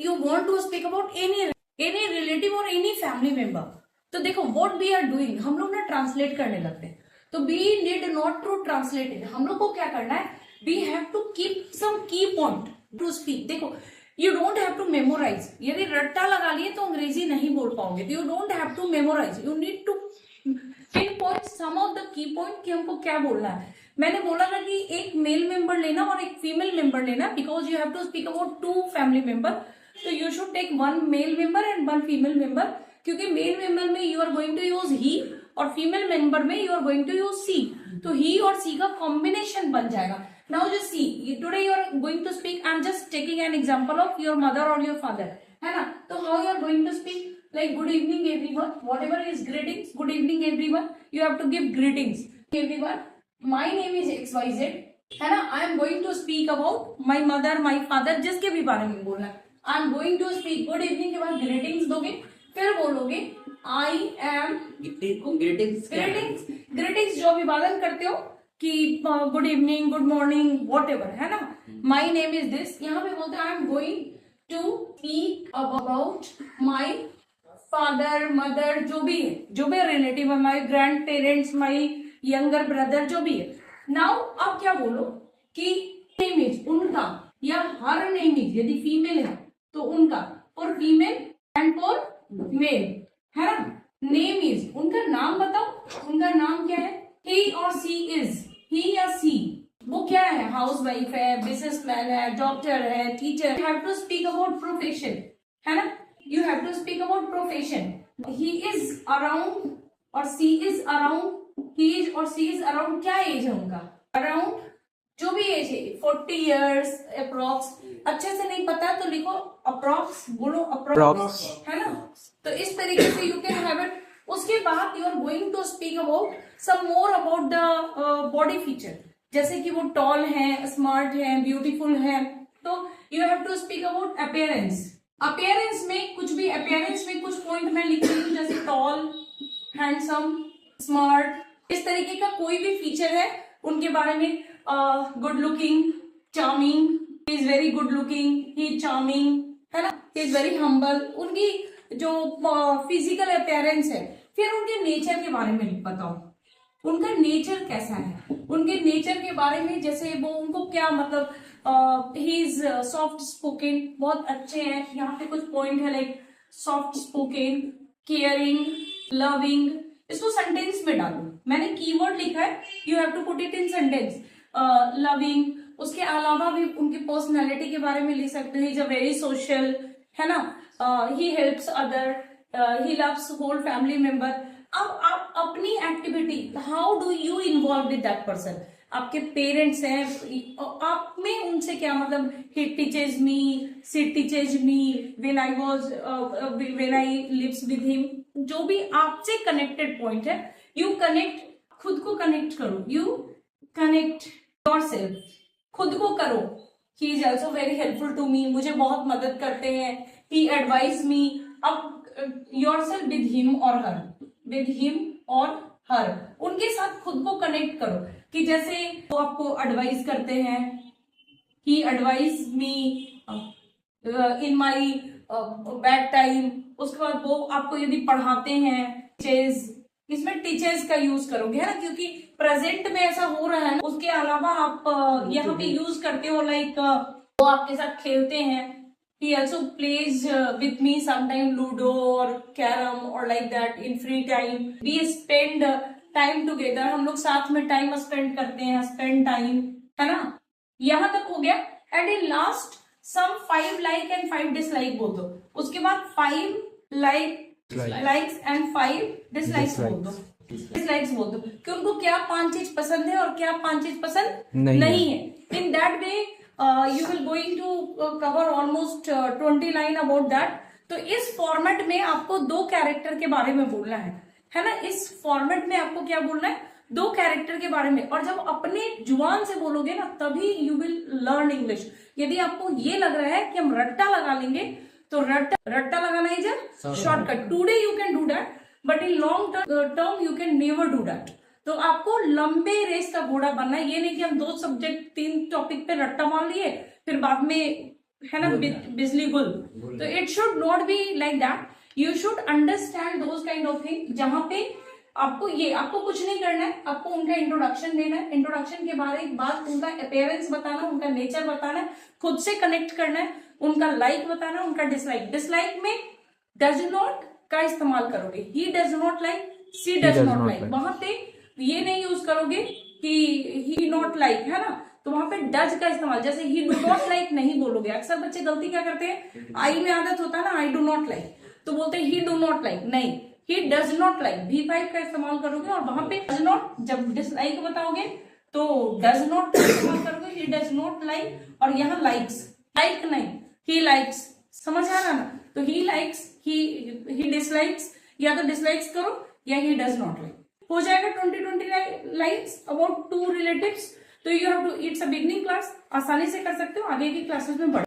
you want to speak about any relative or any family member, तो देखो what we are doing, हम लोग ना ट्रांसलेट करने लगते हैं. तो we need not to translate it. हम लोग को क्या करना है, we have to keep some key point to speak. देखो you don't have to memorize. यदि रट्टा लगा लिए तो अंग्रेजी नहीं बोल पाओगे. You don't have to memorize. You need to pinpoint some of the key point कि हमको क्या बोलना है. मैंने बोला था कि एक मेल मेंबर लेना और एक फीमेल मेंबर लेना, because you have to speak about 2 family member. तो you should take 1 male member and 1 female member, क्योंकि मेल मेंबर में you are going to use he और फीमेल मेंबर में you are going to use she. तो he और she का combination बन जाएगा. Now just see, today you are going to speak, I am just taking an example of your mother और your father, है ना. तो how you are going to speak, like good evening everyone, whatever is greetings, good evening everyone, you have to give greetings everyone. My name is XYZ, है ना. I am going to speak about my mother, my father, जिसके भी बारे में बोलना है. I am going to speak. good evening के बाद greetings दोगे, फिर बोलोगे I am greetings जो अभिवादन करते हो कि good evening, good morning, whatever, है ना. My name is this, यहाँ पे बोलते हैं I am going to speak about my father, mother, जो भी है रिलेटिव है, my grand parents, my younger brother, जो भी है. नाउ अब क्या बोलो कि नेम इज उनका या हर नेम इज, यदि फीमेल है तो उनका, for female and for male, है ना. नेम इज, उनका नाम बताओ, उनका नाम क्या है. ही और सी इज, ही या सी वो क्या है, हाउस वाइफ है, बिजनेसमैन है, डॉक्टर है, teacher. You have to speak about profession, है ना. You have to speak about profession. He is around और she is around. He is और she is around, क्या एज है उनका, अराउंड जो भी एज है, 40 years अप्रोक्स. अच्छे से नहीं पता तो लिखो अप्रोक्स, बोलो अप्रोक्स, है ना. तो इस तरीके से यू कैन हैव इट. उसके बाद you are going to speak about some more about the body feature, जैसे कि वो टॉल है, स्मार्ट है, ब्यूटीफुल है. तो you have to speak about appearance. Appearance में कुछ भी, अपीयरेंस में कुछ पॉइंट मैं लिख रही हूँ, जैसे टॉल, हैंडसम, स्मार्ट, इस तरीके का कोई भी फीचर है उनके बारे में. Good looking, charming, he is very good looking, he charming, है ना. ही इज वेरी हम्बल, उनकी जो फिजिकल अपीयरेंस है. फिर उनके नेचर के बारे में बताओ, उनका नेचर कैसा है. उनके नेचर के बारे में जैसे वो, उनको क्या मतलब, ही इज सॉफ्ट स्पोकन, बहुत अच्छे हैं. यहाँ पे कुछ पॉइंट है like soft spoken, caring, loving. इसको सेंटेंस में डालो, मैंने कीवर्ड लिखा है, you have to put it in sentence. Loving, उसके अलावा भी उनकी पर्सनैलिटी के बारे में लिख सकते हैं. इज अ वेरी सोशल, है ना. He helps other, he loves whole family member. अब आप अपनी activity, how do you involve with that person. आपके पेरेंट्स हैं, आप में उनसे क्या मतलब, he teaches me, she teaches me, when I lives with him. जो भी आपसे कनेक्टेड पॉइंट है, यू कनेक्ट, खुद को कनेक्ट करो. यू कनेक्ट योरसेल्फ, खुद को करो. He is also very helpful to me, मुझे बहुत मदद करते हैं. He advise me. अब योरसेल्फ विद हिम और हर, विद हिम और हर, उनके साथ खुद को कनेक्ट करो कि जैसे वो आपको एडवाइस करते हैं. He advise me in my bad time. उसके बाद वो आपको यदि पढ़ाते हैं, टीचर्स, इसमें टीचर्स का यूज करोगे, है ना, क्योंकि प्रेजेंट में ऐसा हो रहा है. उसके अलावा आप यहाँ पे यूज करते हो लाइक वो आपके साथ खेलते हैं. He also plays with me sometime Ludo or Carrom or like that in free time. We spend time together. हम लोग साथ में टाइम स्पेंड करते हैं, spend time, है ना. यहाँ तक हो गया. And in last some 5 like and 5 dislike बोल दो. उसके बाद 5 likes and 5 dislikes बोल दो. dislikes बोल दो कि उनको क्या 5 चीज पसंद है और क्या 5 चीज पसंद नहीं है. In that way you will going to cover almost 20 line about that. तो इस फॉर्मेट में आपको 2 कैरेक्टर के बारे में बोलना है ना. इस फॉर्मेट में आपको क्या बोलना है, 2 कैरेक्टर के बारे में. और जब अपने जुबान से बोलोगे ना, तभी यू विल लर्न इंग्लिश. यदि आपको ये लग रहा है कि हम रट्टा लगा लेंगे, तो रट्टा लगाना is a shortcut. Today you can do that, but in long term you can never do that. तो आपको लंबे रेस का घोड़ा बनना है. ये नहीं कि हम 2 सब्जेक्ट 3 टॉपिक पे रट्टा मार लिए, फिर बाद में है ना, बिजली गुल, तो it should not be like that. You should understand those kind of thing, जहां पे आपको कुछ नहीं करना है, आपको उनका इंट्रोडक्शन देना है, इंट्रोडक्शन के बाद उनका अपीयरेंस बताना, उनका नेचर बताना है, खुद से कनेक्ट करना है, उनका लाइक बताना, उनका डिसलाइक। डिसलाइक में डज नॉट का इस्तेमाल करोगे, he does not like, she does not like, वहां पे ये नहीं यूज करोगे कि ही नॉट लाइक, है ना, तो वहां पे डज का इस्तेमाल, जैसे ही डू नॉट लाइक नहीं बोलोगे। अक्सर बच्चे गलती क्या करते हैं, आई में आदत होता है ना, आई डू नॉट लाइक, तो बोलते हैं ही डू नॉट लाइक, नहीं, ही डज नॉट लाइक, V5 का इस्तेमाल करोगे, और वहां पे डज नॉट, जब डिसलाइक बताओगे तो डज नॉट का इस्तेमाल करोगे, ही डज नॉट लाइक, और यहाँ लाइक्स, लाइक नहीं, ही लाइक्स, समझ आ रहा ना, तो ही लाइक्स, ही डिसलाइक्स, या तो डिसलाइक्स करो या ही डज नॉट लाइक, हो जाएगा 20 लाइन्स अबाउट 2 रिलेटिव्स। तो you have to, it's a beginning class, आसानी से कर सकते हो, आगे की क्लासेस में बढ़